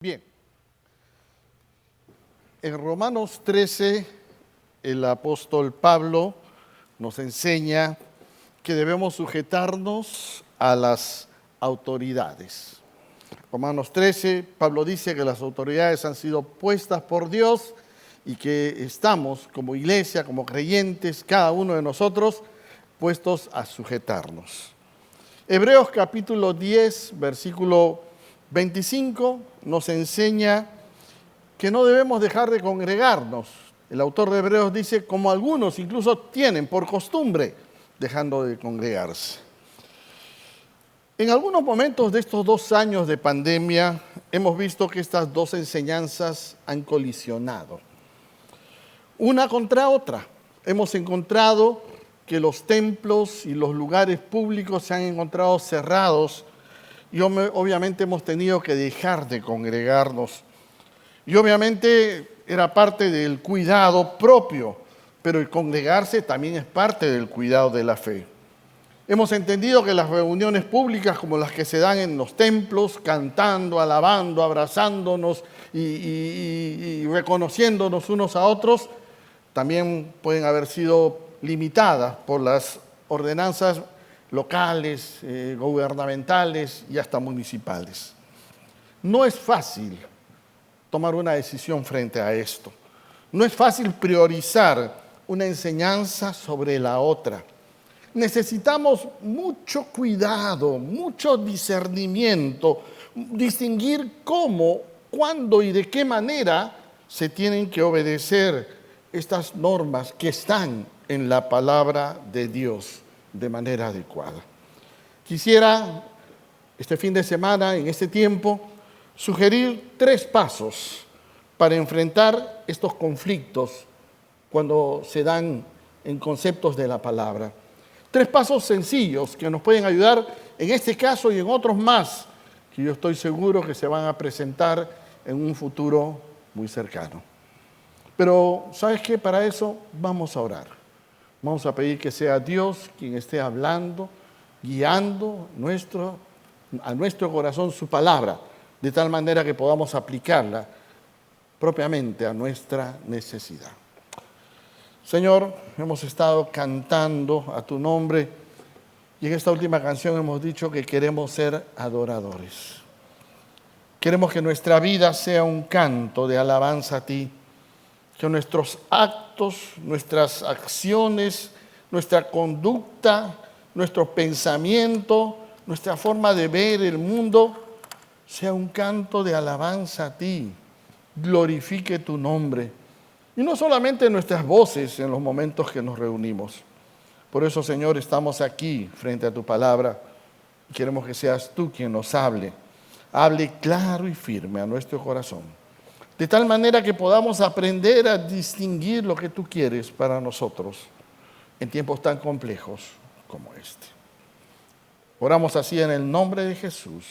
Bien, en Romanos 13, el apóstol Pablo nos enseña que debemos sujetarnos a las autoridades. Romanos 13, Pablo dice que las autoridades han sido puestas por Dios y que estamos como iglesia, como creyentes, cada uno de nosotros, puestos a sujetarnos. Hebreos capítulo 10, versículo 25, nos enseña que no debemos dejar de congregarnos. El autor de Hebreos dice, como algunos incluso tienen por costumbre, dejando de congregarse. En algunos momentos de estos 2 años de pandemia, hemos visto que estas dos enseñanzas han colisionado. Una contra otra. Hemos encontrado que los templos y los lugares públicos se han encontrado cerrados y obviamente hemos tenido que dejar de congregarnos. Y obviamente era parte del cuidado propio, pero el congregarse también es parte del cuidado de la fe. Hemos entendido que las reuniones públicas como las que se dan en los templos, cantando, alabando, abrazándonos y reconociéndonos unos a otros, también pueden haber sido limitadas por las ordenanzas locales, gubernamentales y hasta municipales. No es fácil tomar una decisión frente a esto. No es fácil priorizar una enseñanza sobre la otra. Necesitamos mucho cuidado, mucho discernimiento, distinguir cómo, cuándo y de qué manera se tienen que obedecer estas normas que están en la palabra de Dios de manera adecuada. Quisiera este fin de semana, en este tiempo, sugerir 3 pasos para enfrentar estos conflictos cuando se dan en conceptos de la palabra. 3 pasos sencillos que nos pueden ayudar en este caso y en otros más que yo estoy seguro que se van a presentar en un futuro muy cercano. Pero, ¿sabes qué? Para eso vamos a orar. Vamos a pedir que sea Dios quien esté hablando, guiando a nuestro corazón su palabra, de tal manera que podamos aplicarla propiamente a nuestra necesidad. Señor, hemos estado cantando a tu nombre y en esta última canción hemos dicho que queremos ser adoradores. Queremos que nuestra vida sea un canto de alabanza a ti, que nuestros actos, nuestras acciones, nuestra conducta, nuestro pensamiento, nuestra forma de ver el mundo sea un canto de alabanza a ti, glorifique tu nombre. Y no solamente nuestras voces en los momentos que nos reunimos. Por eso, Señor, estamos aquí frente a tu palabra y queremos que seas tú quien nos hable. Hable claro y firme a nuestro corazón. De tal manera que podamos aprender a distinguir lo que tú quieres para nosotros en tiempos tan complejos como este. Oramos así en el nombre de Jesús.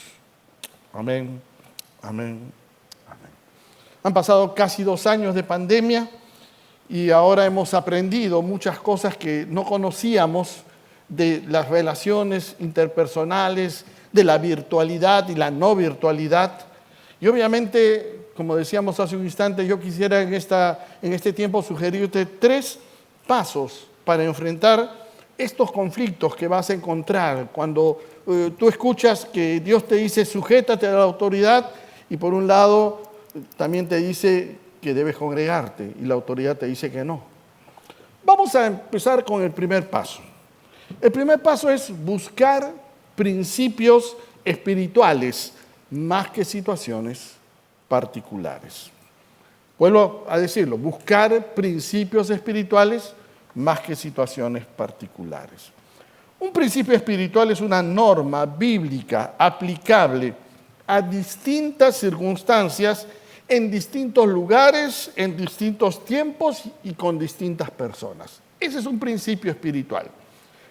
Amén, amén, amén. Han pasado casi 2 años de pandemia y ahora hemos aprendido muchas cosas que no conocíamos de las relaciones interpersonales, de la virtualidad y la no virtualidad. Y obviamente, como decíamos hace un instante, yo quisiera en este tiempo sugerirte 3 pasos para enfrentar estos conflictos que vas a encontrar cuando tú escuchas que Dios te dice sujétate a la autoridad y por un lado también te dice que debes congregarte y la autoridad te dice que no. Vamos a empezar con el primer paso. El primer paso es buscar principios espirituales más que situaciones particulares. Vuelvo a decirlo, buscar principios espirituales más que situaciones particulares. Un principio espiritual es una norma bíblica aplicable a distintas circunstancias, en distintos lugares, en distintos tiempos y con distintas personas. Ese es un principio espiritual.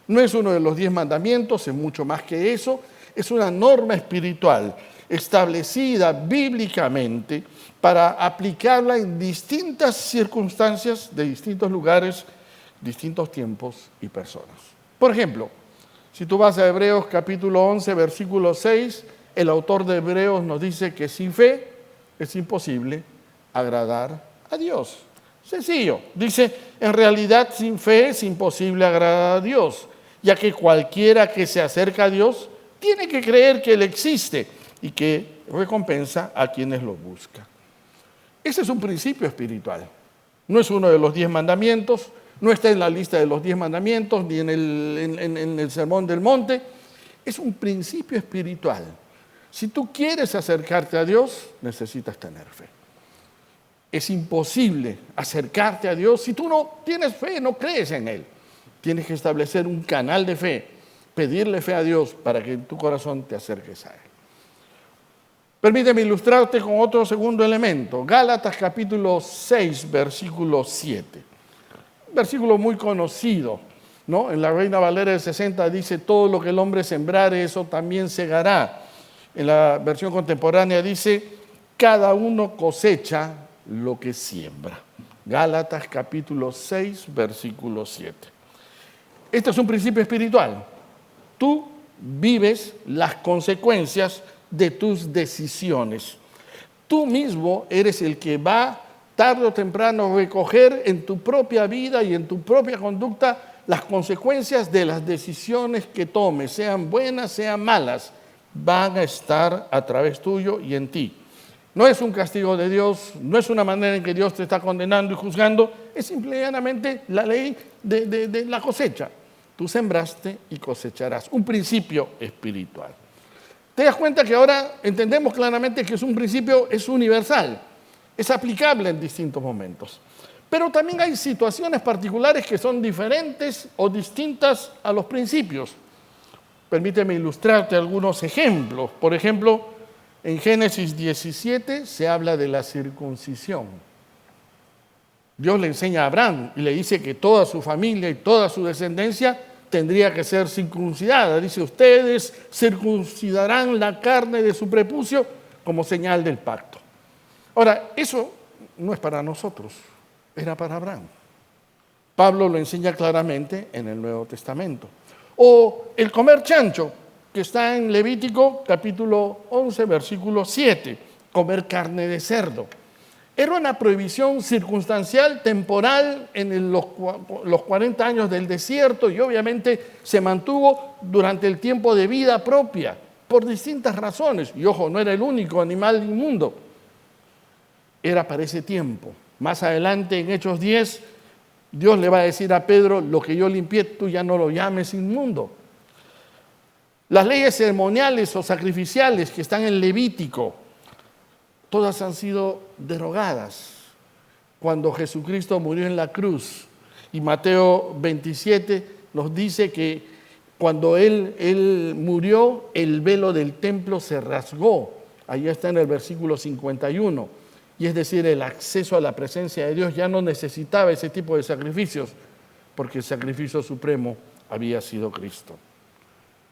No es uno de los 10 mandamientos, es mucho más que eso. Es una norma espiritual establecida bíblicamente para aplicarla en distintas circunstancias de distintos lugares, distintos tiempos y personas. Por ejemplo, si tú vas a Hebreos capítulo 11, versículo 6, el autor de Hebreos nos dice que sin fe es imposible agradar a Dios. Sencillo. Dice, en realidad sin fe es imposible agradar a Dios, ya que cualquiera que se acerca a Dios tiene que creer que Él existe y que recompensa a quienes lo buscan. Ese es un principio espiritual. No es uno de los 10 mandamientos, no está en la lista de los 10 mandamientos, ni en el Sermón del Monte. Es un principio espiritual. Si tú quieres acercarte a Dios, necesitas tener fe. Es imposible acercarte a Dios si tú no tienes fe, no crees en Él. Tienes que establecer un canal de fe, pedirle fe a Dios para que en tu corazón te acerques a Él. Permíteme ilustrarte con otro segundo elemento. Gálatas capítulo 6, versículo 7. Un versículo muy conocido, ¿no? En la Reina Valera del 60 dice, todo lo que el hombre sembrare, eso también segará. En la versión contemporánea dice, cada uno cosecha lo que siembra. Gálatas capítulo 6, versículo 7. Este es un principio espiritual. Tú vives las consecuencias de tus decisiones. Tú mismo eres el que va tarde o temprano a recoger en tu propia vida y en tu propia conducta las consecuencias de las decisiones que tomes, sean buenas, sean malas, van a estar a través tuyo y en ti. No es un castigo de Dios, no es una manera en que Dios te está condenando y juzgando, es simplemente la ley de la cosecha. Tú sembraste y cosecharás. Un principio espiritual. Te das cuenta que ahora entendemos claramente que es un principio, es universal, es aplicable en distintos momentos. Pero también hay situaciones particulares que son diferentes o distintas a los principios. Permíteme ilustrarte algunos ejemplos. Por ejemplo, en Génesis 17 se habla de la circuncisión. Dios le enseña a Abraham y le dice que toda su familia y toda su descendencia tendría que ser circuncidada. Dice, ustedes circuncidarán la carne de su prepucio como señal del pacto. Ahora, eso no es para nosotros, era para Abraham. Pablo lo enseña claramente en el Nuevo Testamento. O el comer chancho, que está en Levítico capítulo 11, versículo 7, comer carne de cerdo. Era una prohibición circunstancial, temporal, en los 40 años del desierto y obviamente se mantuvo durante el tiempo de vida propia, por distintas razones. Y ojo, no era el único animal inmundo, era para ese tiempo. Más adelante en Hechos 10, Dios le va a decir a Pedro, lo que yo limpié, tú ya no lo llames inmundo. Las leyes ceremoniales o sacrificiales que están en Levítico, todas han sido derogadas cuando Jesucristo murió en la cruz. Y Mateo 27 nos dice que cuando Él murió, el velo del templo se rasgó. Ahí está en el versículo 51. Y es decir, el acceso a la presencia de Dios ya no necesitaba ese tipo de sacrificios, porque el sacrificio supremo había sido Cristo.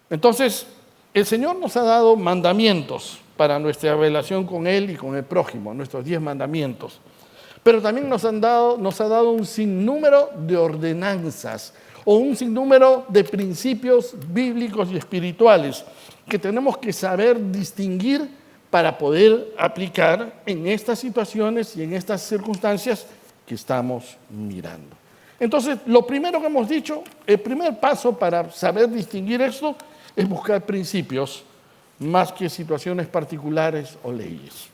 Entonces, el Señor nos ha dado mandamientos para nuestra relación con Él y con el prójimo, nuestros 10 mandamientos. Pero también nos ha dado un sinnúmero de ordenanzas o un sinnúmero de principios bíblicos y espirituales que tenemos que saber distinguir para poder aplicar en estas situaciones y en estas circunstancias que estamos mirando. Entonces, lo primero que hemos dicho, el primer paso para saber distinguir esto es buscar principios más que situaciones particulares o leyes.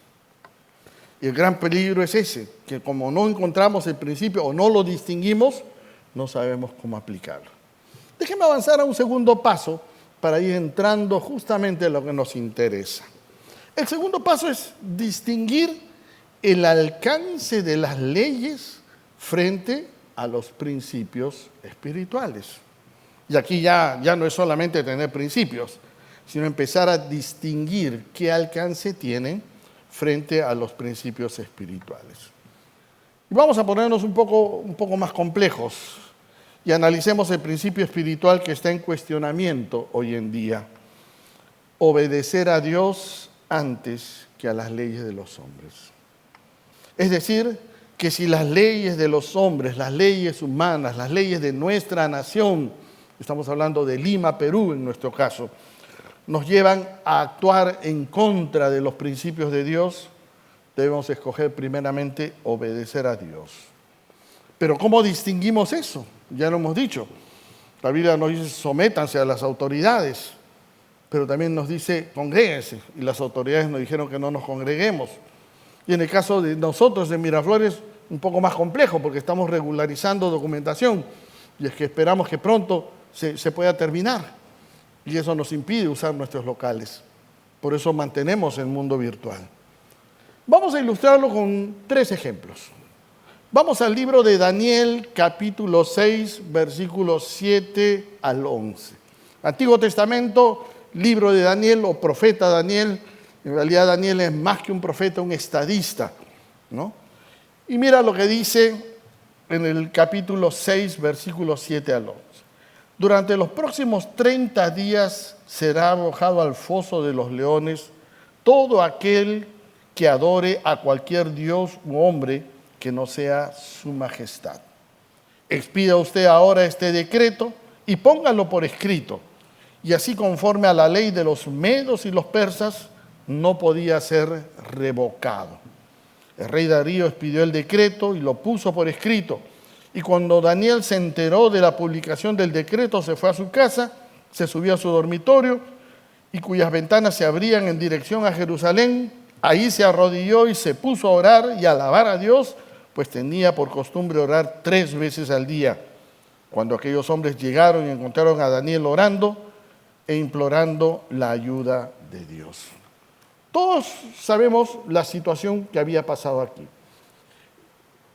Y el gran peligro es ese, que como no encontramos el principio o no lo distinguimos, no sabemos cómo aplicarlo. Déjenme avanzar a un segundo paso para ir entrando justamente en lo que nos interesa. El segundo paso es distinguir el alcance de las leyes frente a los principios espirituales. Y aquí ya no es solamente tener principios, sino empezar a distinguir qué alcance tienen frente a los principios espirituales. Y vamos a ponernos un poco más complejos y analicemos el principio espiritual que está en cuestionamiento hoy en día. Obedecer a Dios antes que a las leyes de los hombres. Es decir, que si las leyes de los hombres, las leyes humanas, las leyes de nuestra nación, estamos hablando de Lima, Perú en nuestro caso, nos llevan a actuar en contra de los principios de Dios, debemos escoger primeramente obedecer a Dios. Pero ¿cómo distinguimos eso? Ya lo hemos dicho. La Biblia nos dice sométanse a las autoridades, pero también nos dice congréguense, y las autoridades nos dijeron que no nos congreguemos. Y en el caso de nosotros de Miraflores, un poco más complejo, porque estamos regularizando documentación, y es que esperamos que pronto se pueda terminar, y eso nos impide usar nuestros locales. Por eso mantenemos el mundo virtual. Vamos a ilustrarlo con 3 ejemplos. Vamos al libro de Daniel, capítulo 6, versículos 7 al 11. Antiguo Testamento, libro de Daniel o profeta Daniel. En realidad Daniel es más que un profeta, un estadista, ¿no? Y mira lo que dice en el capítulo 6, versículos 7 al 11. Durante los próximos 30 días será arrojado al foso de los leones todo aquel que adore a cualquier dios u hombre que no sea su majestad. Expida usted ahora este decreto y póngalo por escrito. Y así, conforme a la ley de los medos y los persas, no podía ser revocado. El rey Darío expidió el decreto y lo puso por escrito. Y cuando Daniel se enteró de la publicación del decreto, se fue a su casa, se subió a su dormitorio, y cuyas ventanas se abrían en dirección a Jerusalén. Ahí se arrodilló y se puso a orar y a alabar a Dios, pues tenía por costumbre orar 3 veces al día. Cuando aquellos hombres llegaron y encontraron a Daniel orando e implorando la ayuda de Dios. Todos sabemos la situación que había pasado aquí.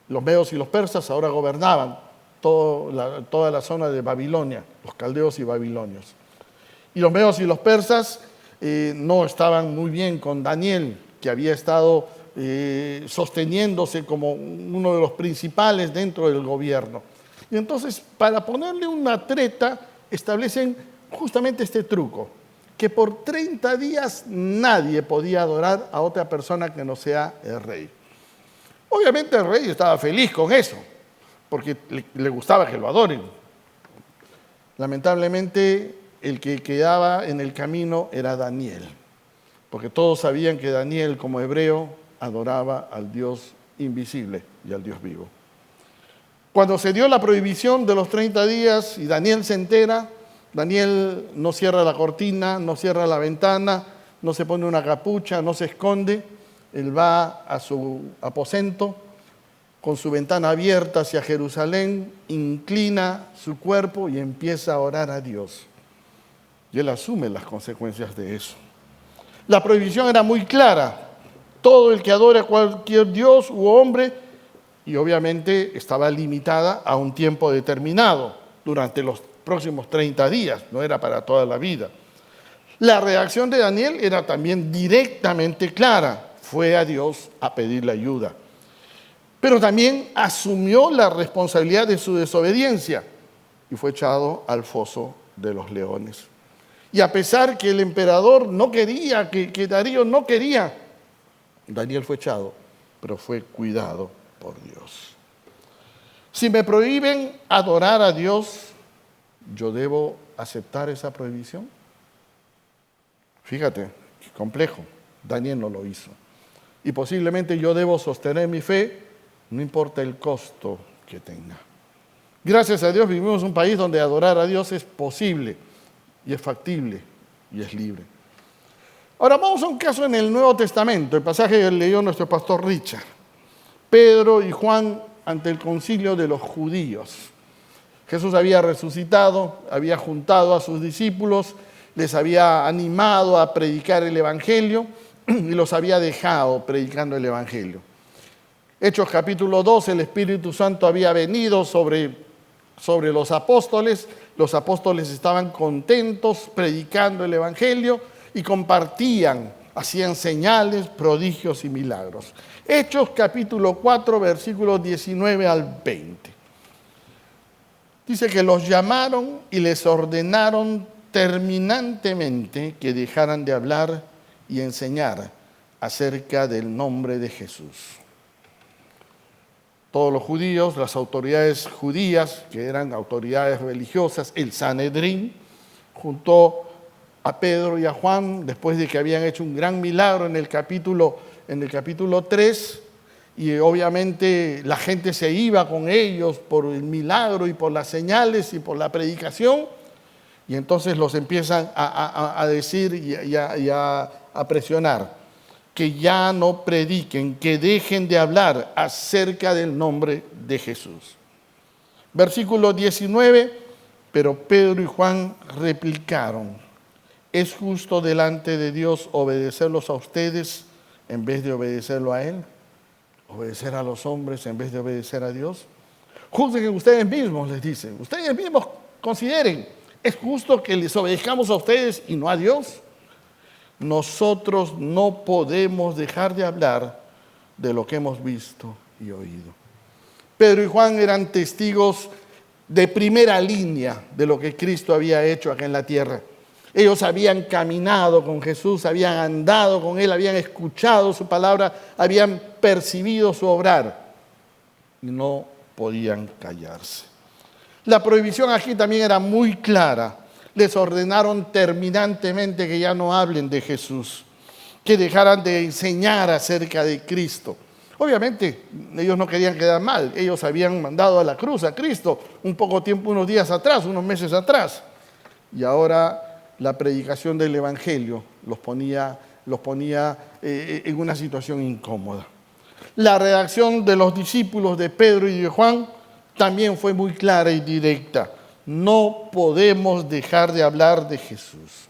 Los medos y los persas ahora gobernaban toda la zona de Babilonia, los caldeos y babilonios. Y los medos y los persas no estaban muy bien con Daniel, que había estado sosteniéndose como uno de los principales dentro del gobierno. Y entonces, para ponerle una treta, establecen justamente este truco, que por 30 días nadie podía adorar a otra persona que no sea el rey. Obviamente el rey estaba feliz con eso, porque le gustaba que lo adoren. Lamentablemente, el que quedaba en el camino era Daniel, porque todos sabían que Daniel, como hebreo, adoraba al Dios invisible y al Dios vivo. Cuando se dio la prohibición de los 30 días y Daniel se entera, Daniel no cierra la cortina, no cierra la ventana, no se pone una capucha, no se esconde. Él va a su aposento con su ventana abierta hacia Jerusalén, inclina su cuerpo y empieza a orar a Dios. Y él asume las consecuencias de eso. La prohibición era muy clara. Todo el que adore a cualquier dios u hombre, y obviamente estaba limitada a un tiempo determinado, durante los próximos 30 días, no era para toda la vida. La reacción de Daniel era también directamente clara, fue a Dios a pedirle ayuda. Pero también asumió la responsabilidad de su desobediencia y fue echado al foso de los leones. Y a pesar que el emperador no quería, que Darío no quería, Daniel fue echado, pero fue cuidado por Dios. Si me prohíben adorar a Dios, ¿yo debo aceptar esa prohibición? Fíjate, qué complejo. Daniel no lo hizo. Y posiblemente yo debo sostener mi fe, no importa el costo que tenga. Gracias a Dios vivimos en un país donde adorar a Dios es posible, y es factible, y es libre. Ahora vamos a un caso en el Nuevo Testamento, el pasaje que leyó nuestro pastor Richard. Pedro y Juan ante el concilio de los judíos. Jesús había resucitado, había juntado a sus discípulos, les había animado a predicar el Evangelio y los había dejado predicando el Evangelio. Hechos capítulo 2, el Espíritu Santo había venido sobre los apóstoles estaban contentos predicando el Evangelio y compartían, hacían señales, prodigios y milagros. Hechos capítulo 4, versículos 19 al 20. Dice que los llamaron y les ordenaron terminantemente que dejaran de hablar y enseñar acerca del nombre de Jesús. Todos los judíos, las autoridades judías, que eran autoridades religiosas, el Sanedrín, juntó a Pedro y a Juan, después de que habían hecho un gran milagro en el capítulo en el capítulo 3, y obviamente la gente se iba con ellos por el milagro y por las señales y por la predicación, y entonces los empiezan a decir y a presionar que ya no prediquen, que dejen de hablar acerca del nombre de Jesús. Versículo 19, pero Pedro y Juan replicaron: ¿es justo delante de Dios obedecerlos a ustedes en vez de obedecerlo a Él? ¿Obedecer a los hombres en vez de obedecer a Dios? Juzguen ustedes mismos, les dicen. Ustedes mismos consideren, ¿es justo que les obedezcamos a ustedes y no a Dios? Nosotros no podemos dejar de hablar de lo que hemos visto y oído. Pedro y Juan eran testigos de primera línea de lo que Cristo había hecho acá en la tierra. Ellos habían caminado con Jesús, habían andado con Él, habían escuchado su palabra, habían percibido su obrar y no podían callarse. La prohibición aquí también era muy clara. Les ordenaron terminantemente que ya no hablen de Jesús, que dejaran de enseñar acerca de Cristo. Obviamente, ellos no querían quedar mal. Ellos habían mandado a la cruz a Cristo un poco tiempo, unos días atrás, unos meses atrás. Y ahora la predicación del Evangelio los ponía en una situación incómoda. La reacción de los discípulos de Pedro y de Juan también fue muy clara y directa. No podemos dejar de hablar de Jesús.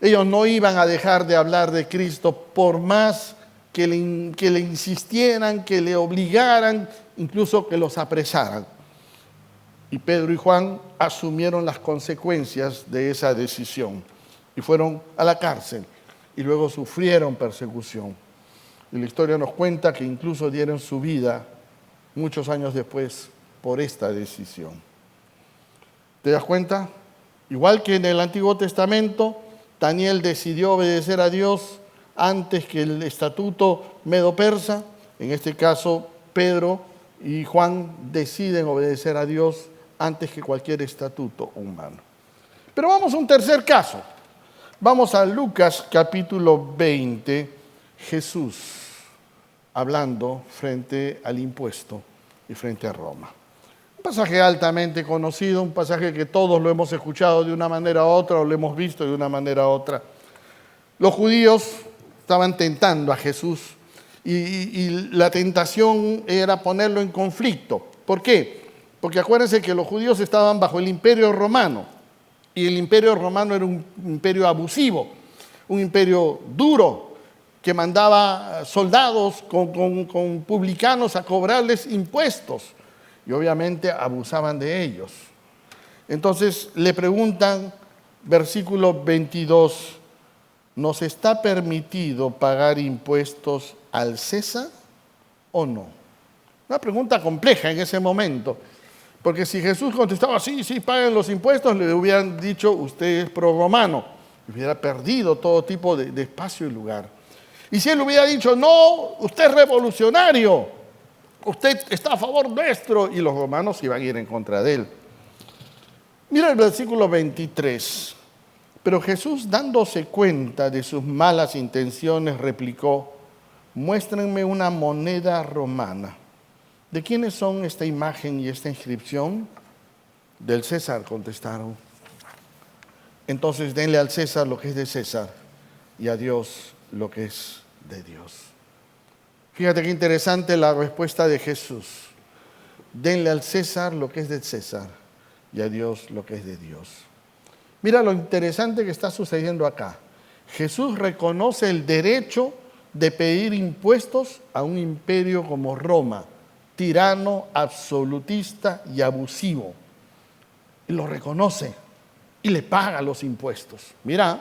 Ellos no iban a dejar de hablar de Cristo por más que le insistieran, que le obligaran, incluso que los apresaran. Y Pedro y Juan asumieron las consecuencias de esa decisión y fueron a la cárcel y luego sufrieron persecución. Y la historia nos cuenta que incluso dieron su vida muchos años después por esta decisión. ¿Te das cuenta? Igual que en el Antiguo Testamento, Daniel decidió obedecer a Dios antes que el estatuto medo-persa. En este caso, Pedro y Juan deciden obedecer a Dios antes que cualquier estatuto humano. Pero vamos a un tercer caso. Vamos a Lucas capítulo 20, Jesús hablando frente al impuesto y frente a Roma. Un pasaje altamente conocido, un pasaje que todos lo hemos escuchado de una manera u otra o lo hemos visto de una manera u otra. Los judíos estaban tentando a Jesús y la tentación era ponerlo en conflicto. ¿Por qué? Porque acuérdense que los judíos estaban bajo el imperio romano y el imperio romano era un imperio abusivo, un imperio duro que mandaba soldados con publicanos a cobrarles impuestos y obviamente abusaban de ellos. Entonces le preguntan, versículo 22, ¿nos está permitido pagar impuestos al César o no? Una pregunta compleja en ese momento. Porque si Jesús contestaba, sí, paguen los impuestos, le hubieran dicho, usted es pro-romano. Hubiera perdido todo tipo de espacio y lugar. Y si él hubiera dicho, no, usted es revolucionario, usted está a favor nuestro, y los romanos iban a ir en contra de él. Mira el versículo 23. Pero Jesús, dándose cuenta de sus malas intenciones, replicó, muéstrenme una moneda romana. ¿De quiénes son esta imagen y esta inscripción? Del César, contestaron. Entonces denle al César lo que es de César y a Dios lo que es de Dios. Fíjate qué interesante la respuesta de Jesús. Denle al César lo que es de César y a Dios lo que es de Dios. Mira lo interesante que está sucediendo acá. Jesús reconoce el derecho de pedir impuestos a un imperio como Roma, tirano, absolutista y abusivo. Y lo reconoce y le paga los impuestos. Mira,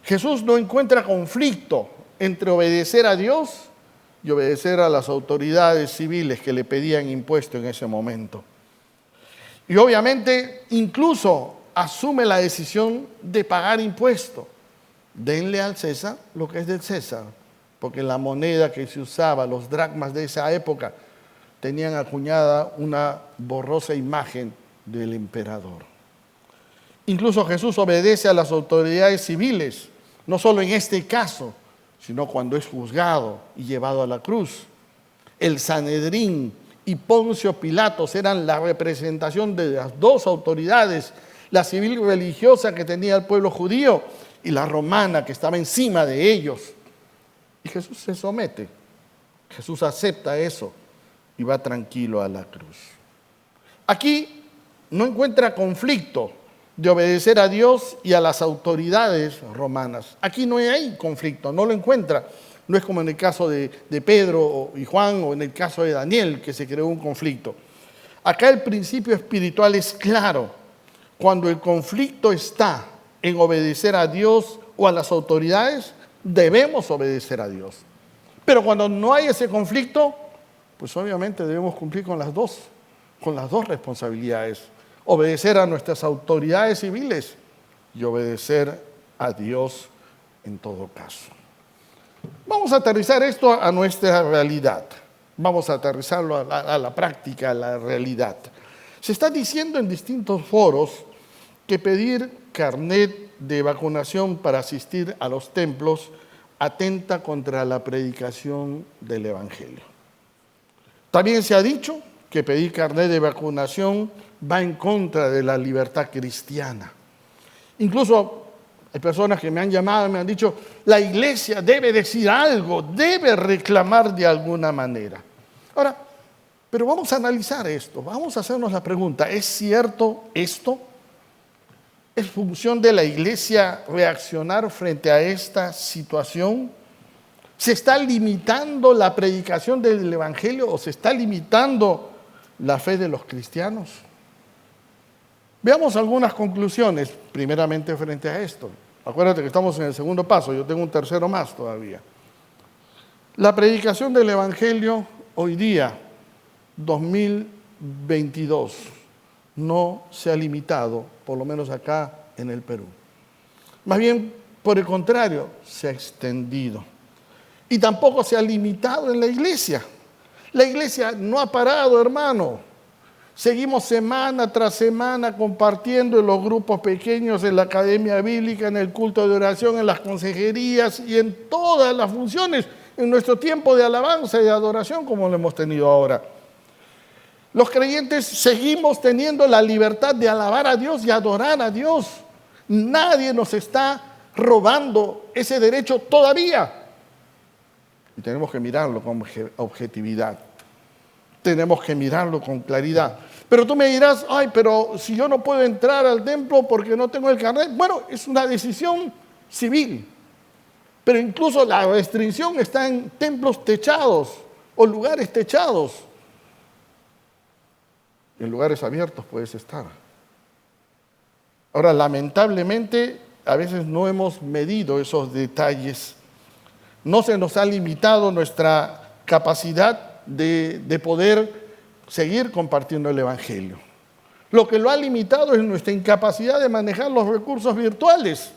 Jesús no encuentra conflicto entre obedecer a Dios y obedecer a las autoridades civiles que le pedían impuestos en ese momento. Y obviamente incluso asume la decisión de pagar impuestos. Denle al César lo que es del César, porque la moneda que se usaba, los dracmas de esa época, tenían acuñada una borrosa imagen del emperador. Incluso Jesús obedece a las autoridades civiles, no solo en este caso, sino cuando es juzgado y llevado a la cruz. El Sanedrín y Poncio Pilatos eran la representación de las dos autoridades, la civil religiosa que tenía el pueblo judío y la romana que estaba encima de ellos. Y Jesús se somete, Jesús acepta eso y va tranquilo a la cruz. Aquí no encuentra conflicto de obedecer a Dios y a las autoridades romanas. Aquí no hay conflicto, no lo encuentra. No es como en el caso de Pedro y Juan o en el caso de Daniel, que se creó un conflicto. Acá el principio espiritual es claro. Cuando el conflicto está en obedecer a Dios o a las autoridades, debemos obedecer a Dios. Pero cuando no hay ese conflicto, pues obviamente debemos cumplir con las dos responsabilidades. Obedecer a nuestras autoridades civiles y obedecer a Dios en todo caso. Vamos a aterrizar esto a nuestra realidad. Vamos a aterrizarlo a la práctica, a la realidad. Se está diciendo en distintos foros que pedir carnet de vacunación para asistir a los templos atenta contra la predicación del Evangelio. También se ha dicho que pedir carnet de vacunación va en contra de la libertad cristiana. Incluso hay personas que me han llamado y me han dicho, la iglesia debe decir algo, debe reclamar de alguna manera. Ahora, pero vamos a analizar esto, vamos a hacernos la pregunta, ¿es cierto esto? ¿Es función de la iglesia reaccionar frente a esta situación? ¿Se está limitando la predicación del Evangelio o se está limitando la fe de los cristianos? Veamos algunas conclusiones, primeramente frente a esto. Acuérdate que estamos en el segundo paso, yo tengo un tercero más todavía. La predicación del Evangelio hoy día, 2022, no se ha limitado, por lo menos acá en el Perú. Más bien, por el contrario, se ha extendido. Y tampoco se ha limitado en la iglesia. La iglesia no ha parado, hermano. Seguimos semana tras semana compartiendo en los grupos pequeños, en la academia bíblica, en el culto de oración, en las consejerías y en todas las funciones, en nuestro tiempo de alabanza y de adoración como lo hemos tenido ahora. Los creyentes seguimos teniendo la libertad de alabar a Dios y adorar a Dios. Nadie nos está robando ese derecho todavía. Y tenemos que mirarlo con objetividad. Tenemos que mirarlo con claridad. Pero tú me dirás, ay, pero si yo no puedo entrar al templo porque no tengo el carnet. Bueno, es una decisión civil. Pero incluso la restricción está en templos techados o lugares techados. En lugares abiertos puedes estar. Ahora, lamentablemente, a veces no hemos medido esos detalles. No se nos ha limitado nuestra capacidad de poder seguir compartiendo el Evangelio. Lo que lo ha limitado es nuestra incapacidad de manejar los recursos virtuales.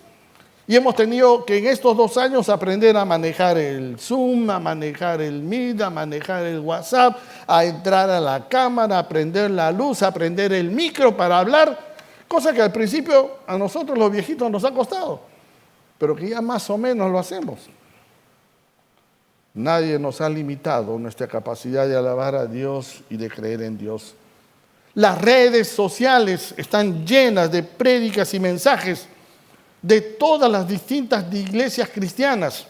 Y hemos tenido que en estos 2 años aprender a manejar el Zoom, a manejar el Meet, a manejar el WhatsApp, a entrar a la cámara, a prender la luz, a prender el micro para hablar, cosa que al principio a nosotros los viejitos nos ha costado, pero que ya más o menos lo hacemos. Nadie nos ha limitado nuestra capacidad de alabar a Dios y de creer en Dios. Las redes sociales están llenas de prédicas y mensajes de todas las distintas iglesias cristianas.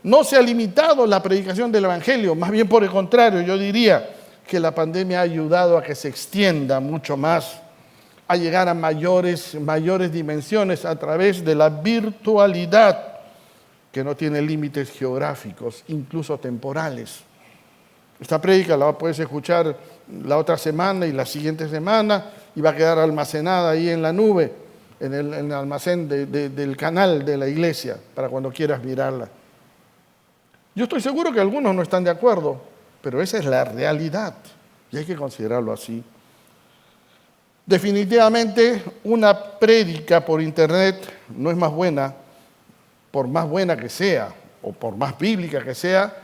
No se ha limitado la predicación del Evangelio, más bien por el contrario, yo diría que la pandemia ha ayudado a que se extienda mucho más, a llegar a mayores dimensiones a través de la virtualidad, que no tiene límites geográficos, incluso temporales. Esta prédica la puedes escuchar la otra semana y la siguiente semana y va a quedar almacenada ahí en la nube, en el almacén del canal de la iglesia, para cuando quieras mirarla. Yo estoy seguro que algunos no están de acuerdo, pero esa es la realidad y hay que considerarlo así. Definitivamente, una prédica por internet no es más buena, por más buena que sea, o por más bíblica que sea,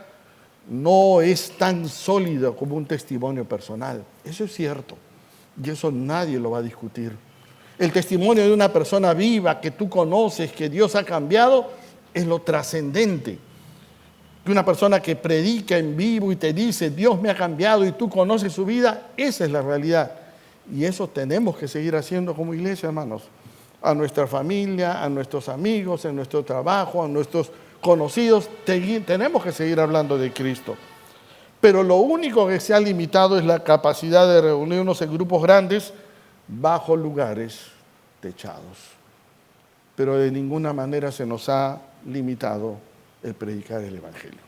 no es tan sólido como un testimonio personal. Eso es cierto, y eso nadie lo va a discutir. El testimonio de una persona viva que tú conoces, que Dios ha cambiado, es lo trascendente. que una persona que predica en vivo y te dice, Dios me ha cambiado y tú conoces su vida, esa es la realidad. Y eso tenemos que seguir haciendo como iglesia, hermanos. A nuestra familia, a nuestros amigos, en nuestro trabajo, a nuestros conocidos, tenemos que seguir hablando de Cristo. Pero lo único que se ha limitado es la capacidad de reunirnos en grupos grandes bajo lugares techados. Pero de ninguna manera se nos ha limitado el predicar el Evangelio.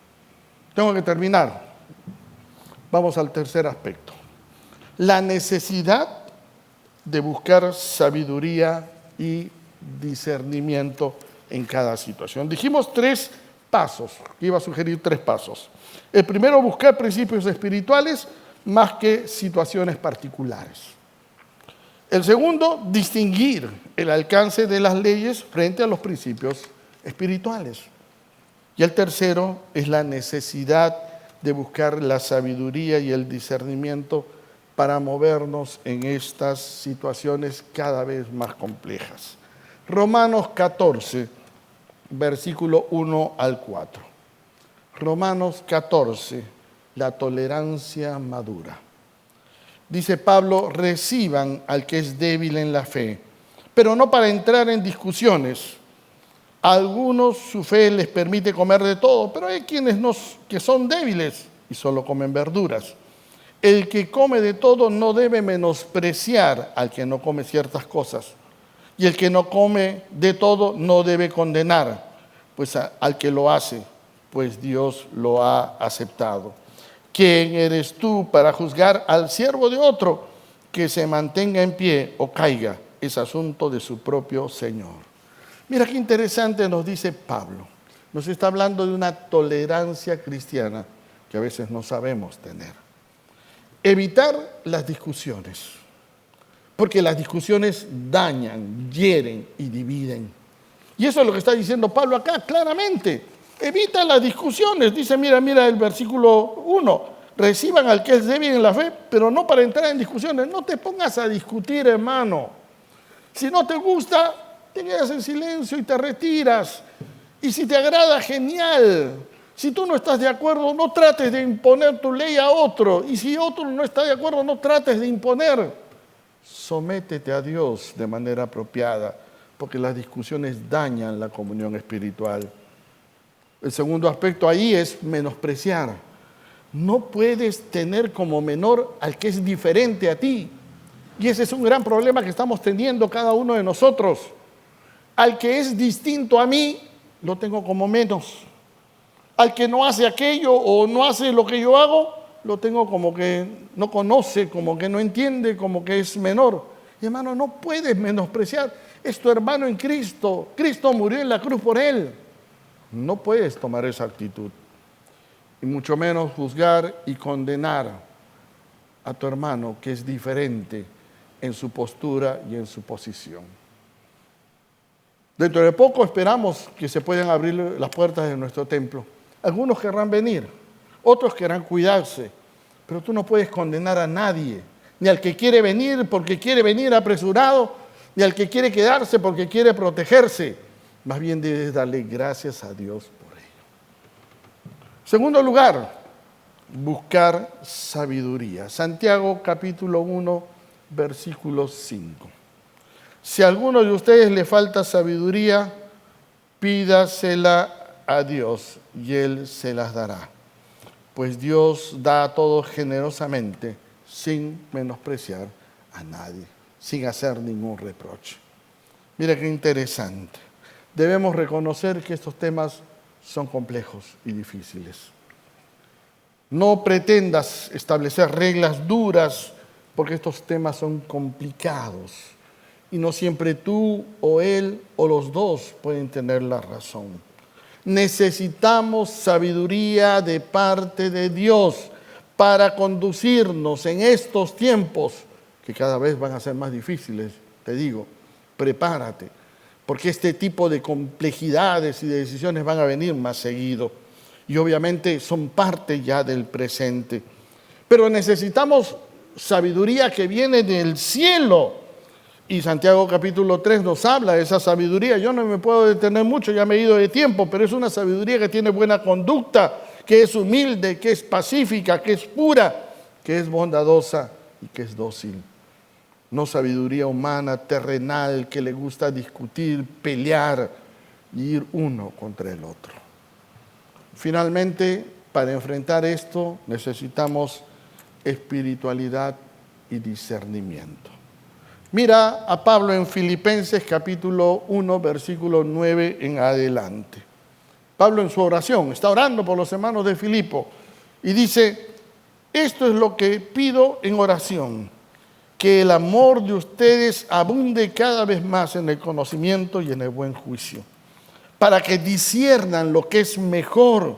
Tengo que terminar. Vamos al tercer aspecto. La necesidad de buscar sabiduría y discernimiento en cada situación. Dijimos 3 pasos, iba a sugerir 3 pasos. El primero, buscar principios espirituales más que situaciones particulares. El segundo, distinguir el alcance de las leyes frente a los principios espirituales. Y el tercero es la necesidad de buscar la sabiduría y el discernimiento para movernos en estas situaciones cada vez más complejas. Romanos 14, versículo 1 al 4. Romanos 14, la tolerancia madura. Dice Pablo, reciban al que es débil en la fe, pero no para entrar en discusiones. A algunos su fe les permite comer de todo, pero hay quienes que son débiles y solo comen verduras. El que come de todo no debe menospreciar al que no come ciertas cosas. Y el que no come de todo no debe condenar, pues al que lo hace, pues Dios lo ha aceptado. ¿Quién eres tú para juzgar al siervo de otro? Que se mantenga en pie o caiga, es asunto de su propio Señor. Mira qué interesante nos dice Pablo. Nos está hablando de una tolerancia cristiana que a veces no sabemos tener. Evitar las discusiones, porque las discusiones dañan, hieren y dividen. Y eso es lo que está diciendo Pablo acá claramente. Evita las discusiones. Dice, mira el versículo 1. Reciban al que es débil en la fe, pero no para entrar en discusiones. No te pongas a discutir, hermano. Si no te gusta, te quedas en silencio y te retiras. Y si te agrada, genial. Si tú no estás de acuerdo, no trates de imponer tu ley a otro. Y si otro no está de acuerdo, no trates de imponer. Sométete a Dios de manera apropiada, porque las discusiones dañan la comunión espiritual. El segundo aspecto ahí es menospreciar. No puedes tener como menor al que es diferente a ti. Y ese es un gran problema que estamos teniendo cada uno de nosotros. Al que es distinto a mí, lo tengo como menos. Al que no hace aquello o no hace lo que yo hago, lo tengo como que no conoce, como que no entiende, como que es menor. Y hermano, no puedes menospreciar. Es tu hermano en Cristo. Cristo murió en la cruz por él. No puedes tomar esa actitud. Y mucho menos juzgar y condenar a tu hermano que es diferente en su postura y en su posición. Dentro de poco esperamos que se puedan abrir las puertas de nuestro templo. Algunos querrán venir, otros querrán cuidarse, pero tú no puedes condenar a nadie, ni al que quiere venir porque quiere venir apresurado, ni al que quiere quedarse porque quiere protegerse. Más bien debes darle gracias a Dios por ello. Segundo lugar, buscar sabiduría. Santiago capítulo 1, versículo 5. Si a alguno de ustedes le falta sabiduría, pídasela a Dios y Él se las dará. Pues Dios da a todos generosamente, sin menospreciar a nadie, sin hacer ningún reproche. Mira qué interesante. Debemos reconocer que estos temas son complejos y difíciles. No pretendas establecer reglas duras, porque estos temas son complicados. Y no siempre tú o él o los dos pueden tener la razón. Necesitamos sabiduría de parte de Dios para conducirnos en estos tiempos que cada vez van a ser más difíciles. Te digo, prepárate, porque este tipo de complejidades y de decisiones van a venir más seguido. Y obviamente son parte ya del presente. Pero necesitamos sabiduría que viene del cielo. Y Santiago capítulo 3 nos habla de esa sabiduría. Yo no me puedo detener mucho, ya me he ido de tiempo, pero es una sabiduría que tiene buena conducta, que es humilde, que es pacífica, que es pura, que es bondadosa y que es dócil. No sabiduría humana, terrenal, que le gusta discutir, pelear y ir uno contra el otro. Finalmente, para enfrentar esto necesitamos espiritualidad y discernimiento. Mira a Pablo en Filipenses capítulo 1, versículo 9 en adelante. Pablo en su oración está orando por los hermanos de Filipo y dice: esto es lo que pido en oración, que el amor de ustedes abunde cada vez más en el conocimiento y en el buen juicio, para que disciernan lo que es mejor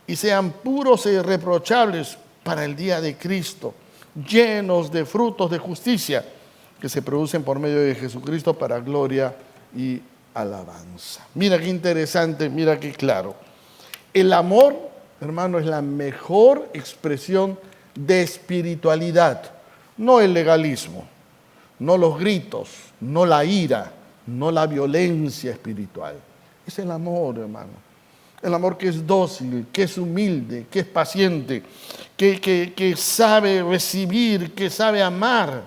y sean puros e irreprochables para el día de Cristo, llenos de frutos de justicia que se producen por medio de Jesucristo para gloria y alabanza. Mira qué interesante, mira qué claro. El amor, hermano, es la mejor expresión de espiritualidad, no el legalismo, no los gritos, no la ira, no la violencia espiritual. Es el amor, hermano. El amor que es dócil, que es humilde, que es paciente, que sabe recibir, que sabe amar.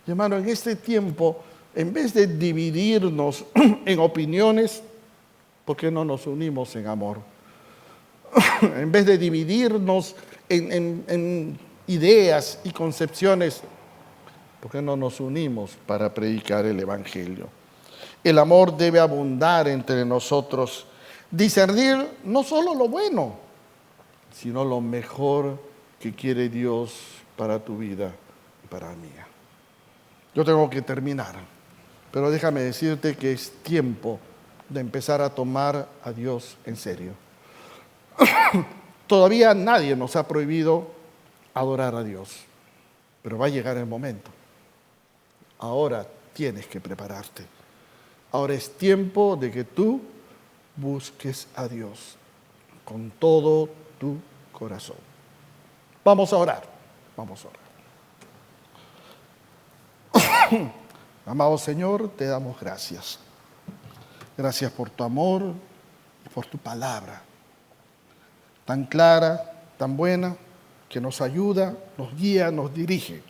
Y, hermano, en este tiempo, en vez de dividirnos en opiniones, ¿por qué no nos unimos en amor? En vez de dividirnos en ideas y concepciones, ¿por qué no nos unimos para predicar el Evangelio? El amor debe abundar entre nosotros, discernir no solo lo bueno, sino lo mejor que quiere Dios para tu vida y para la mía. Yo tengo que terminar, pero déjame decirte que es tiempo de empezar a tomar a Dios en serio. Todavía nadie nos ha prohibido adorar a Dios, pero va a llegar el momento. Ahora tienes que prepararte. Ahora es tiempo de que tú busques a Dios con todo tu corazón. Vamos a orar, vamos a orar. Amado Señor, te damos gracias. Gracias por tu amor y por tu palabra, tan clara, tan buena, que nos ayuda, nos guía, nos dirige.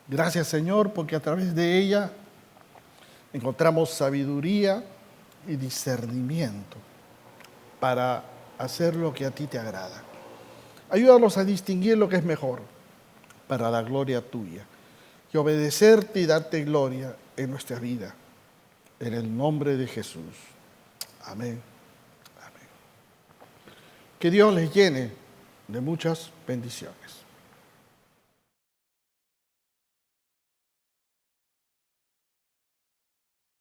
Gracias, Señor, porque a través de ella encontramos sabiduría y discernimiento para hacer lo que a ti te agrada. Ayúdanos a distinguir lo que es mejor para la gloria tuya y obedecerte y darte gloria en nuestra vida. En el nombre de Jesús. Amén. Amén. Que Dios les llene de muchas bendiciones.